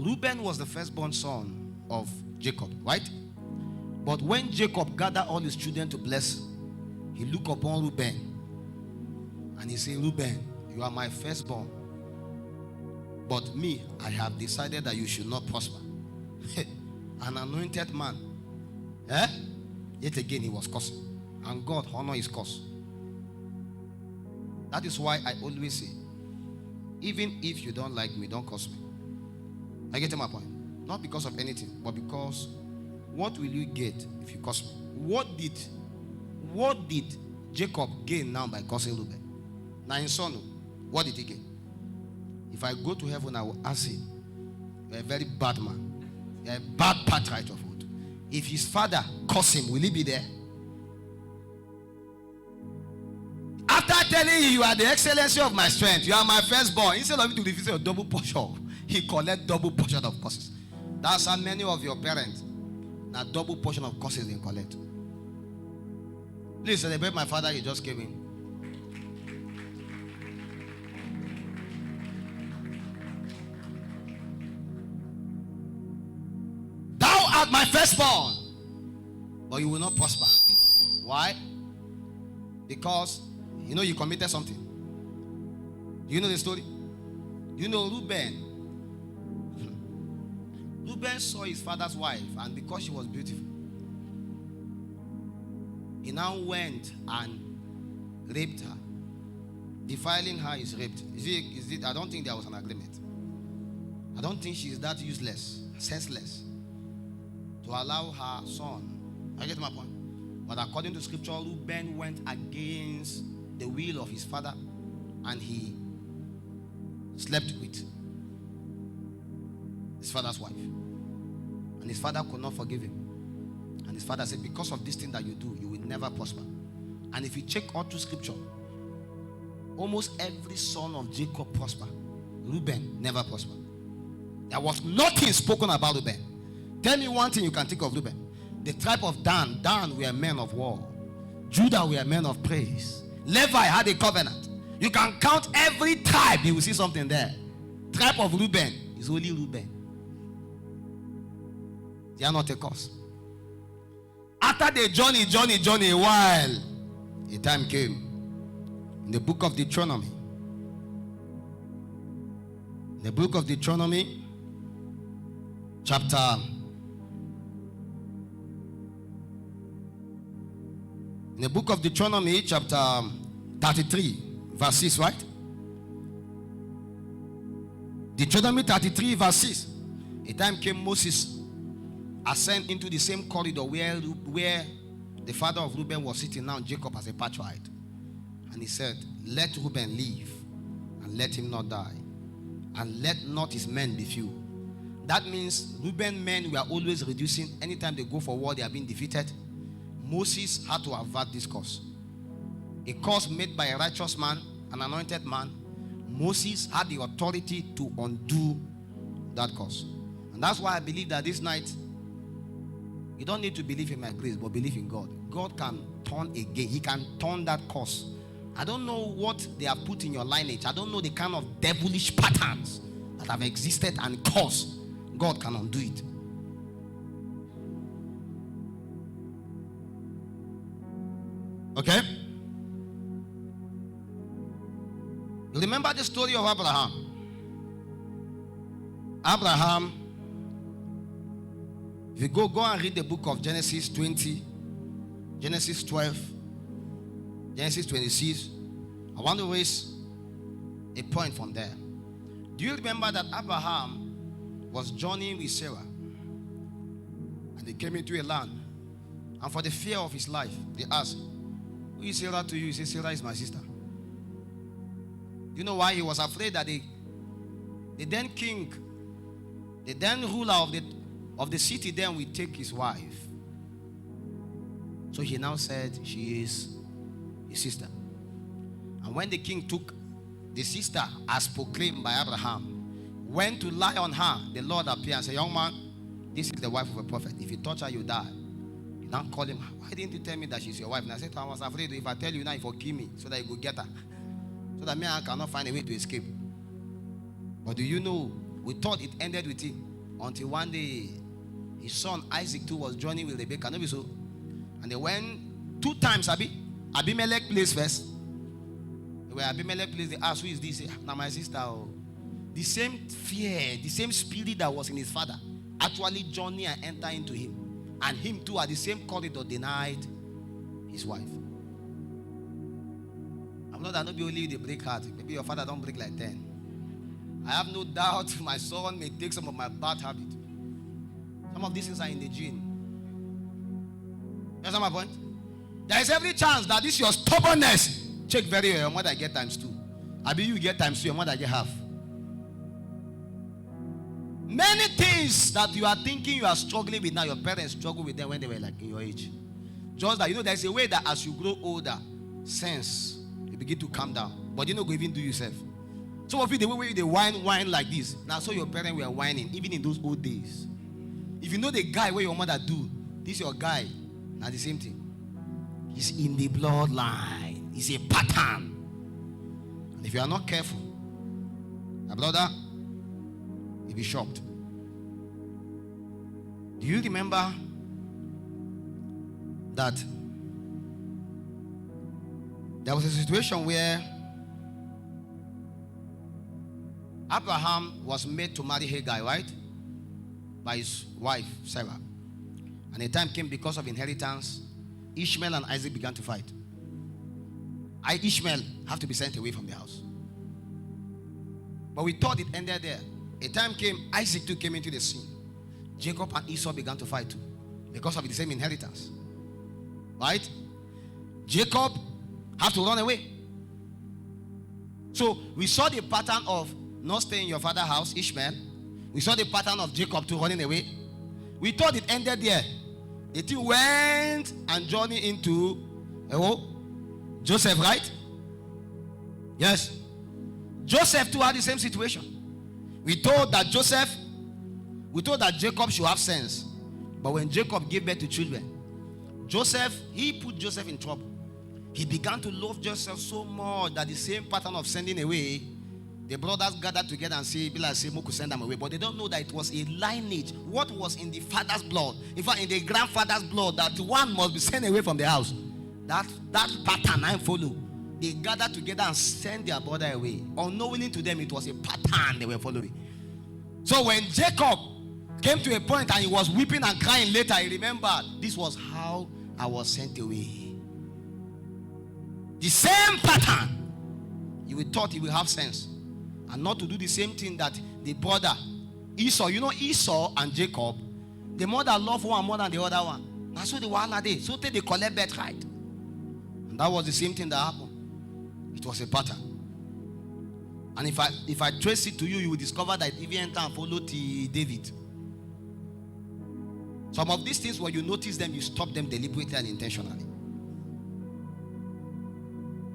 Reuben was the firstborn son of Jacob, right? But when Jacob gathered all his children to bless, he looked upon Reuben and he said, Reuben, you are my firstborn, but me, I have decided that you should not prosper. An anointed man, yet again he was cursing, and God honored his curse. That is why I always say, even if you don't like me, don't curse me. I get to my point. Not because of anything, but because what will you get if you curse me? What did Jacob gain now by cursing Reuben? Now in son, what did he gain? If I go to heaven, I will ask him, you're a very bad man. You're a bad patriarch of old. If his father curse him, will he be there? After telling you, you are the excellency of my strength, you are my firstborn, instead of you to refuse a double portion, he collect double portion of curses. That's how many of your parents now double portion of curses they collect. Please celebrate my father, he just came in. Thou art my firstborn, but you will not prosper. Why? Because you committed something. Do you know the story? You know Reuben. Reuben saw his father's wife, and because she was beautiful, he now went and raped her. Defiling her is raped. Is it? I don't think there was an agreement. I don't think she's that useless, senseless, to allow her son. I get my point. But according to scripture, Reuben went against the will of his father, and he slept with his father's wife. And his father could not forgive him. And his father said, because of this thing that you do, you will never prosper. And if you check all through scripture, almost every son of Jacob prospered. Reuben never prospered. There was nothing spoken about Reuben. Tell me one thing you can think of Reuben. The tribe of Dan were men of war. Judah were men of praise. Levi had a covenant. You can count every tribe, you will see something there. Tribe of Reuben is only Reuben. They are not a cause. After they journey a while, a time came in the book of Deuteronomy. The book of Deuteronomy, in the book of Deuteronomy, chapter 33, verse 6, right? Deuteronomy 33, verse 6. A time came, Moses ascended into the same corridor where the father of Reuben was sitting now, Jacob, as a patriarch. And he said, let Reuben live, and let him not die, and let not his men be few. That means Reuben men were always reducing. Anytime they go for war, they are being defeated. Moses had to avert this cause. A cause made by a righteous man, an anointed man. Moses had the authority to undo that cause. And that's why I believe that this night, you don't need to believe in my grace, but believe in God. God can turn again. He can turn that cause. I don't know what they have put in your lineage. I don't know the kind of devilish patterns that have existed and caused. God can undo it. Okay? You remember the story of Abraham? Abraham, if you go and read the book of Genesis 20, Genesis 12, Genesis 26, I want to raise a point from there. Do you remember that Abraham was journeying with Sarah, and they came into a land, and for the fear of his life, they asked, who is Sarah to you? He said, Sarah is my sister. You know why? He was afraid that the then king, the then ruler of the city then will take his wife. So he now said she is his sister. And when the king took the sister as proclaimed by Abraham, went to lie on her, the Lord appeared and said, young man, this is the wife of a prophet. If you touch her, you die. You now call him, why didn't you tell me that she's your wife? And I said, I was afraid if I tell you now, you will kill me so that you go get her. So that me, I cannot find a way to escape. But do you know, we thought it ended with him. Until one day, his son Isaac too was joining with Rebekah. No be so? And they went 2 times. Abimelech placed first. Where Abimelech placed, they asked, who is this? Now my sister. Oh. The same fear, the same spirit that was in his father actually journey and enter into him. And him too at the same corridor denied his wife. I'm not that nobody only they break heart. Maybe your father don't break like 10. I have no doubt my son may take some of my bad habits. Some of these things are in the gene. That's not my point. There is every chance that this your stubbornness. Check very well. Your mother get times 2. I be you get times 2. Your mother get half. Many things that you are thinking you are struggling with now, your parents struggled with them when they were like in your age. Just that, there's a way that as you grow older, sense, you begin to calm down. But you don't go even do yourself. Some of you, the way they whine like this. Now, so your parents were whining, even in those old days. If you know the guy where your mother do, this your guy, now the same thing. He's in the bloodline. It's a pattern. And if you are not careful, my brother, you'll be shocked. Do you remember that there was a situation where Abraham was made to marry Hagar, right? By his wife, Sarah. And a time came because of inheritance, Ishmael and Isaac began to fight. Ishmael have to be sent away from the house. But we thought it ended there. A time came, Isaac too came into the scene. Jacob and Esau began to fight too because of the same inheritance. Right? Jacob had to run away. So we saw the pattern of not staying in your father's house, Ishmael. We saw the pattern of Jacob too running away. We thought it ended there. The thing went and journeyed into Joseph, right? Yes. Joseph too had the same situation. We told that Jacob should have sense. But when Jacob gave birth to children, he put Joseph in trouble. He began to love Joseph so much that the same pattern of sending away, the brothers gathered together and say, Moku send them away. But they don't know that it was a lineage. What was in the father's blood, in fact, in the grandfather's blood, that one must be sent away from the house. That pattern I follow. They gathered together and sent their brother away. Unknowingly to them, it was a pattern they were following. So when Jacob came to a point and he was weeping and crying later, he remembered, this was how I was sent away. The same pattern. You would thought he will have sense. And not to do the same thing that the brother, Esau, Esau and Jacob, the mother loved one more than the other one. That's what they were all day. So they collect birthright. And that was the same thing that happened. It was a pattern. And if I trace it to you, you will discover that even enter and follow David. Some of these things, when you notice them, you stop them deliberately and intentionally.